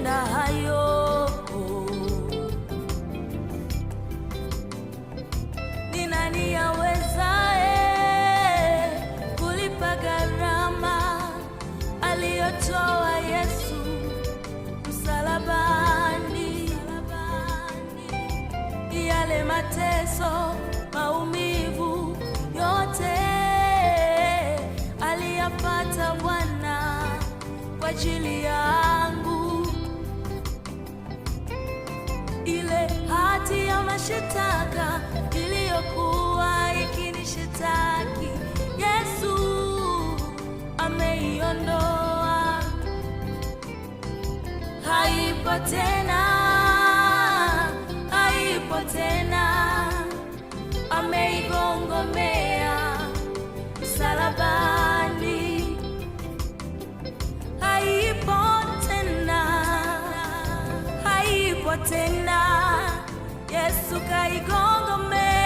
kutenda hayo. Ni nani awezaye kulipa gharama aliyotoa Yesu msalabani? Yale mateso, maumivu yote aliyapata Bwana kwa ajili yangu. Ile hati ya mashitaka iliyokuwa ikinishitaki, Yesu ameiondoa. Haipo tena, haipo tena, ameigongomea msalabani. Haipo tena, haipo tena, Yesu kaigongomea.